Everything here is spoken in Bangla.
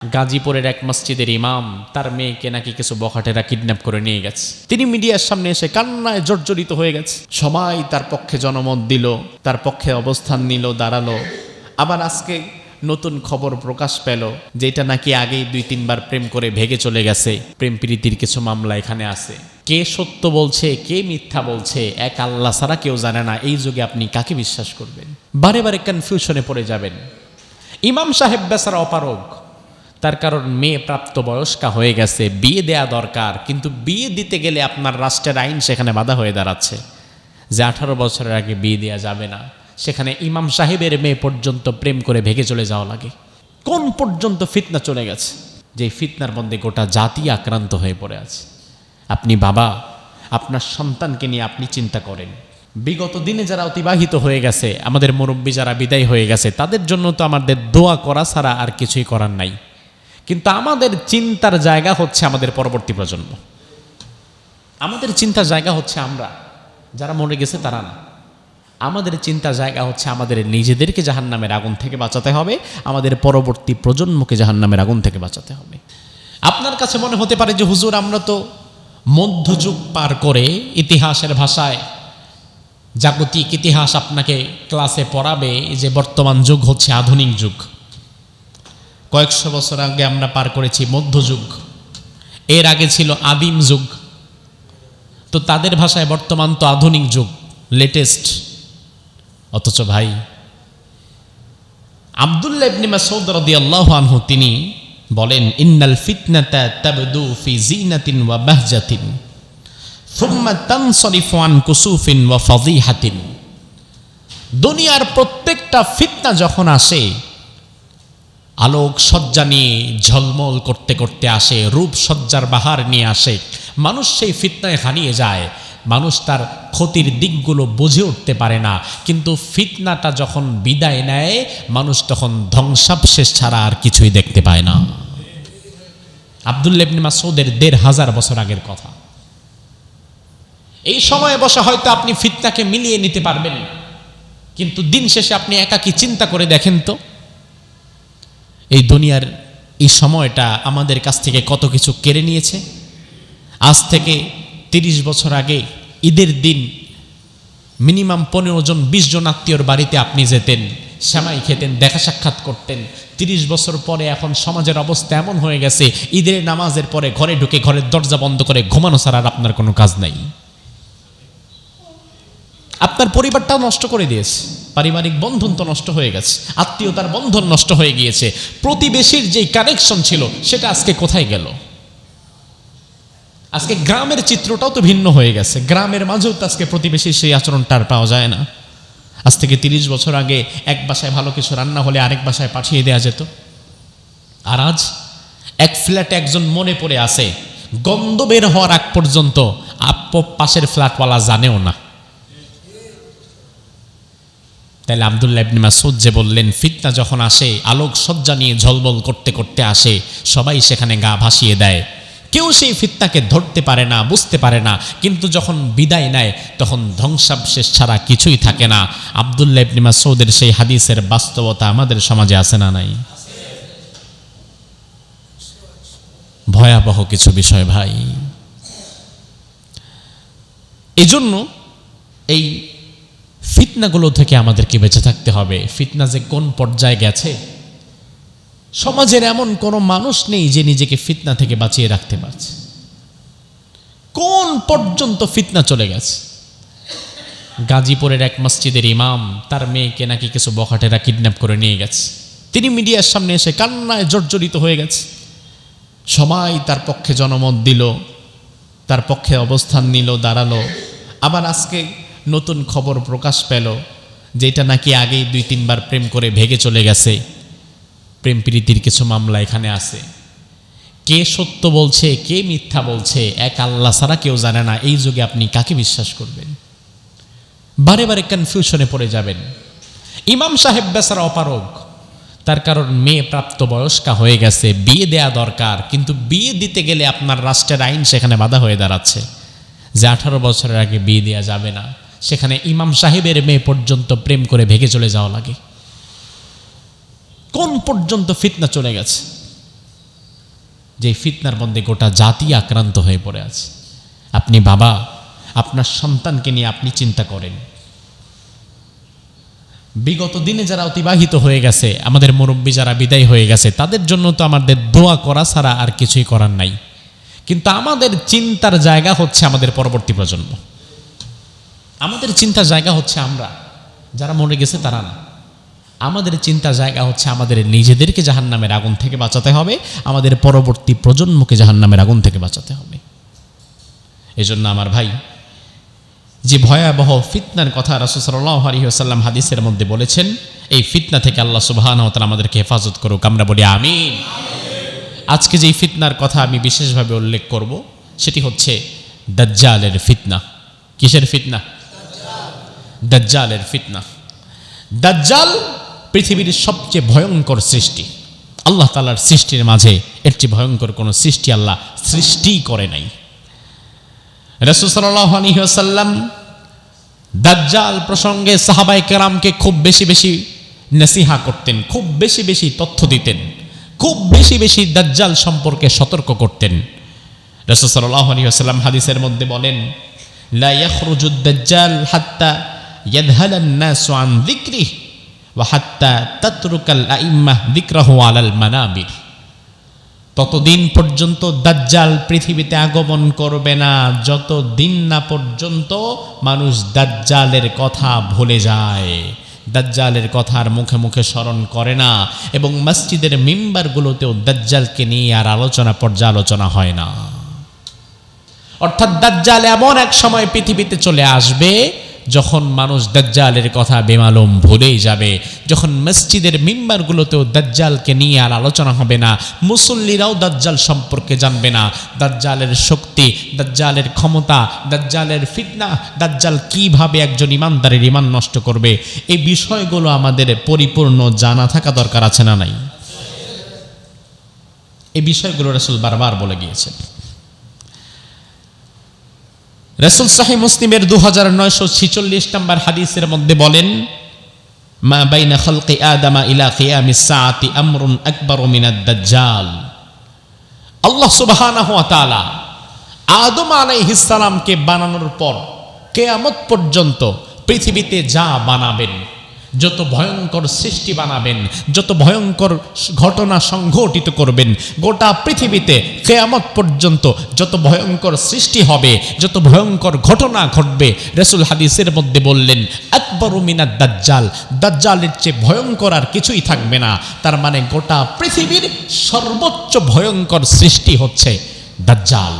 গাজীপুরের এক মসজিদের ইমাম তার মেয়েকে নাকি কিছু বখাটেরা কিডন্যাপ করে নিয়ে গেছে। তিনি মিডিয়ার সামনে এসে কান্নায় জর্জরিত হয়ে গেছে। সবাই তার পক্ষে জনমত দিল, তার পক্ষে অবস্থান নিল, দাঁড়ালো। আবার আজকে নতুন খবর প্রকাশ পেল যেটা নাকি আগেই 2-3 বার প্রেম করে ভেগে চলে গেছে। প্রেম প্রীতির কিছু মামলা এখানে আছে। কে সত্য বলছে কে মিথ্যা বলছে এক আল্লাহ ছাড়া কেউ জানে না। এই যুগে আপনি কাকে বিশ্বাস করবেন? বারে বারে কনফিউশনে পড়ে যাবেন। ইমাম সাহেব বেচারা অপারগ, তার কারণ মেয়ে প্রাপ্তবয়স্কা হয়ে গেছে, বিয়ে দেয়া দরকার, কিন্তু বিয়ে দিতে গেলে আপনার রাষ্ট্রের আইন সেখানে বাধা হয়ে দাঁড়াচ্ছে যে 18 বছরের আগে বিয়ে দেওয়া যাবে না। সেখানে ইমাম সাহেবের মেয়ে পর্যন্ত প্রেম করে ভেগে চলে যাওয়া লাগে। কোন পর্যন্ত ফিতনা চলে গেছে যে ফিতনার মধ্যে গোটা জাতি আক্রান্ত হয়ে পড়ে আছে। আপনি বাবা, আপনার সন্তানকে নিয়ে আপনি চিন্তা করেন। বিগত দিনে যারা অতিবাহিত হয়ে গেছে, আমাদের মুরব্বী যারা বিদায় হয়ে গেছে, তাদের জন্য তো আমাদের দোয়া করা ছাড়া আর কিছুই করার নাই। কিন্তু আমাদের চিন্তার জায়গা হচ্ছে আমাদের পরবর্তী প্রজন্ম। আমাদের চিন্তার জায়গা হচ্ছে আমরা যারা মরে গেছে তারা না। আমাদের চিন্তার জায়গা হচ্ছে আমাদের নিজেদেরকে জাহান্নামের আগুন থেকে বাঁচাতে হবে, আমাদের পরবর্তী প্রজন্মকে জাহান্নামের আগুন থেকে বাঁচাতে হবে। আপনার কাছে মনে হতে পারে যে হুজুর, আমরা তো মধ্যযুগ পার করে ইতিহাসের ভাষায় জাগতিক ইতিহাস আপনাকে ক্লাসে পড়াবে যে বর্তমান যুগ হচ্ছে আধুনিক যুগ। কয়েকশো বছর আগে আমরা পার করেছি মধ্যযুগ, এর আগে ছিল আদিম যুগ। তো তাদের ভাষায় বর্তমান তো আধুনিক যুগ, লেটেস্ট। অথচ ভাই, আব্দুল্লাহ ইবনে মাসউদ রাদিয়াল্লাহু আনহু তিনি বলেন, ইন্নাল ফিতনাতা তাবদু ফি জিনাতিন ওয়া বাহজাতিন সুম্মা তানসরিফু আন কুসুফিন ওয়া ফাযিহাতিন। দুনিয়ার প্রত্যেকটা ফিতনা যখন আসে আলোক সজ্জা নিয়ে ঝলমল করতে করতে আসে, রূপ সজ্জার বাহার নিয়ে আসে। মানুষ সেই ফিতনায় হারিয়ে যায়, মানুষ তার ক্ষতির দিকগুলো বুঝে উঠতে পারে না। কিন্তু ফিতনাটা যখন বিদায় নেয়, মানুষ তখন ধ্বংসাবশেষ ছাড়া আর কিছুই দেখতে পায় না। আব্দুল্লাহ ইবনে মাসউদের 1500 বছর আগের কথা। এই সময়ে বসে হয়তো আপনি ফিতনাকে মিলিয়ে নিতে পারবেন, কিন্তু দিন শেষে আপনি একাকী চিন্তা করে দেখেন তো, এই দুনিয়ার এই সময়টা আমাদের কাছ থেকে কত কিছু কেড়ে নিয়েছে। আজ থেকে 30 বছর আগে ঈদের দিন মিনিমাম 15 জন 20 জন আত্মীয়র বাড়িতে আপনি যেতেন, সেমাই খেতেন, দেখা সাক্ষাৎ করতেন। 30 বছর পরে এখন সমাজের অবস্থা এমন হয়ে গেছে, ঈদের নামাজের পরে ঘরে ঢুকে ঘরের দরজা বন্ধ করে ঘুমানো ছাড়া আর আপনার কোনো কাজ নাই। আপনার পরিবারটাও নষ্ট করে দিয়েছে, পারিবারিক বন্ধন তো নষ্ট হয়ে গেছে, আত্মীয়তার বন্ধন নষ্ট হয়ে গিয়েছে, প্রতিবেশীর যেই কানেকশন ছিল সেটা আজকে কোথায় গেল? আজকে গ্রামের চিত্রটাও তো ভিন্ন হয়ে গেছে। গ্রামের মাঝেও তো আজকে প্রতিবেশীর সেই আচরণটা আর পাওয়া যায় না। আজ থেকে 30 বছর আগে এক বাসায় ভালো কিছু রান্না হলে আরেক বাসায় পাঠিয়ে দেওয়া যেত। আর আজ এক ফ্ল্যাটে একজন মনে পড়ে আছে, গন্ধ বের হওয়ার আগ পর্যন্ত পাশের ফ্ল্যাটওয়ালা জানেও না। তাহলে আব্দুল্লাহ ইবনে মাসউদ যে বললেন, ফিতনা যখন আসে আলোক সজ্জা নিয়ে ঝলমল করতে করতে আসে, সবাই সেখানে গা ভাসিয়ে দেয়, কেউ সেই ফিতনাকে ধরতে পারে না, বুঝতে পারে না। কিন্তু যখন বিদায় নেয় তখন ধ্বংসাবশেষ ছাড়া কিছুই থাকে না। আব্দুল্লাহ ইবনে মাসউদের সেই হাদিসের বাস্তবতা আমাদের সমাজে আছে না নাই? ভয়াবহ কিছু বিষয় ভাই। এজন্য এই ফিতনাগুলো থেকে আমাদেরকে বেঁচে থাকতে হবে। ফিতনা যে কোন পর্যায়ে গেছে, সমাজের এমন কোনো মানুষ নেই যে নিজেকে ফিতনা থেকে বাঁচিয়ে রাখতে পারছে। কোন পর্যন্ত ফিতনা চলে গেছে। গাজীপুরের এক মসজিদের ইমাম তার মেয়েকে নাকি কিছু বখাটেরা কিডন্যাপ করে নিয়ে গেছে। তিনি মিডিয়ার সামনে এসে কান্নায় জর্জরিত হয়ে গেছে। সবাই তার পক্ষে জনমত দিল, তার পক্ষে অবস্থান নিল, দাঁড়ালো। আবার আজকে নতুন খবর প্রকাশ পেল যেটা নাকি আগেই 2-3 বার প্রেম করে ভেগে চলে গেছে। প্রেম প্রীতির কিছু মামলা এখানে আছে। কে সত্য বলছে কে মিথ্যা বলছে এক আল্লাহ ছাড়া কেউ জানে না। এই যুগে আপনি কাকে বিশ্বাস করবেন? বারে বারে কনফিউশনে পড়ে যাবেন। ইমাম সাহেব বেচারা অপারগ, তার কারণ মেয়ে প্রাপ্তবয়স্কা হয়ে গেছে, বিয়ে দেয়া দরকার, কিন্তু বিয়ে দিতে গেলে আপনার রাষ্ট্রের আইন সেখানে বাধা হয়ে দাঁড়াচ্ছে যে 18 বছরের আগে বিয়ে দেওয়া যাবে না। সেখানে ইমাম সাহেবের মেয়ে পর্যন্ত প্রেম করে ভেগে চলে যাওয়া লাগে। কোন পর্যন্ত ফিতনা চলে গেছে। যে ফিতনার মধ্যে গোটা জাতি আক্রান্ত হয়ে পড়ে আছে। আপনি বাবা, আপনার সন্তানকে নিয়ে আপনি চিন্তা করেন। বিগত দিনে যারা অতিবাহিত হয়ে গেছে, আমাদের মুরব্বী যারা বিদায় হয়ে গেছে, তাদের জন্য তো আমাদের দোয়া করা ছাড়া আর কিছুই করার নাই। কিন্তু আমাদের চিন্তার জায়গা হচ্ছে আমাদের পরবর্তী প্রজন্ম। আমাদের চিন্তার জায়গা হচ্ছে আমরা যারা মরে গেছে তারা না। আমাদের চিন্তার জায়গা হচ্ছে আমাদের নিজেদেরকে জাহান্নামের আগুন থেকে বাঁচাতে হবে, আমাদের পরবর্তী প্রজন্মকে জাহান্নামের আগুন থেকে বাঁচাতে হবে। এজন্য আমার ভাই, যে ভয়াবহ ফিতনার কথা রাসূল সাল্লাল্লাহু আলাইহি ওয়াসাল্লাম হাদিসের মধ্যে বলেছেন, এই ফিতনা থেকে আল্লাহ সুবহানাহু ওয়া তাআলা আমাদেরকে হেফাজত করুক। আমরা বলি আমিন। আজকে যেই ফিতনার কথা আমি বিশেষভাবে উল্লেখ করব, সেটি হচ্ছে দাজ্জালের ফিতনা। কিসের ফিতনা? দাজ্জালের ফিতনা। দাজ্জাল পৃথিবীর সবচেয়ে ভয়ঙ্কর সৃষ্টি। আল্লাহ তাআলার সৃষ্টির মাঝে এর চেয়ে ভয়ঙ্কর কোনো সৃষ্টি আল্লাহ সৃষ্টি করে নাই। রাসূল সাল্লাল্লাহু আলাইহি ওয়াসাল্লাম দাজ্জাল প্রসঙ্গে সাহাবায়ে কেরামকে খুব বেশি বেশি নসিহা করতেন, খুব বেশি বেশি তথ্য দিতেন, খুব বেশি বেশি দাজ্জাল সম্পর্কে সতর্ক করতেন। রাসূল সাল্লাল্লাহু আলাইহি ওয়াসাল্লাম হাদিসের মধ্যে বলেন, লা ইয়াখরুজুদ দাজ্জাল হাত্তা ইয়াদহালান নাসু আন যিকরিহি ওয়া হাত্তা তাতরুকাল আইম্মাহ যিকরাহু আলাল মানাবির। ততদিন পর্যন্ত দাজ্জাল পৃথিবীতে আগমন করবে না যতদিন না পর্যন্ত মানুষ দাজ্জালের কথা ভুলে যায়, দাজ্জালের কথার মুখে মুখে স্মরণ করে না, এবং মসজিদের মিম্বারগুলোতেও দাজ্জালকে নিয়ে আর আলোচনা পর্যালোচনা হয় না। অর্থাৎ দাজ্জাল এমন এক সময় পৃথিবীতে চলে আসবে যখন মানুষ দাজ্জালের কথা বেমালুম ভুলেই যাবে, যখন মসজিদের মিম্বারগুলোতেও দাজ্জালকে নিয়ে আর আলোচনা হবে না, মুসল্লিরাও দাজ্জাল সম্পর্কে জানবে না, দাজ্জালের শক্তি, দাজ্জালের ক্ষমতা, দাজ্জালের ফিতনা, দাজ্জাল কিভাবে একজন ইমানদারের ইমান নষ্ট করবে, এই বিষয়গুলো আমাদের পরিপূর্ণ জানা থাকা দরকার আছে না নাই? এই বিষয়গুলো রাসূল বারবার বলে গিয়েছেন। রাসূল সহিহ মুসলিমের 2946 নম্বর হাদিসের মধ্যে বলেন, মা বাইনা খালকি আদামা ইলা কিয়ামিস সাআতি আমরুন আকবারু মিনাদ দাজ্জাল। আল্লাহ সুবহানাহু ওয়া তাআলা আদম আলাইহিস সালামকে বানানোর পর কিয়ামত পর্যন্ত পৃথিবীতে যা বানাবেন, যত ভয়ঙ্কর সৃষ্টি বানাবেন, যত ভয়ঙ্কর ঘটনা সংঘটিত করবেন, গোটা পৃথিবীতে কিয়ামত পর্যন্ত যত ভয়ঙ্কর সৃষ্টি হবে, যত ভয়ঙ্কর ঘটনা ঘটবে, রাসূল হাদিসের মধ্যে বললেন আকবারু মিনাদ দাজ্জাল, দাজ্জালের চেয়ে ভয়ঙ্কর আর কিছুই থাকবে না। তার মানে গোটা পৃথিবীর সর্বোচ্চ ভয়ঙ্কর সৃষ্টি হচ্ছে দাজ্জাল।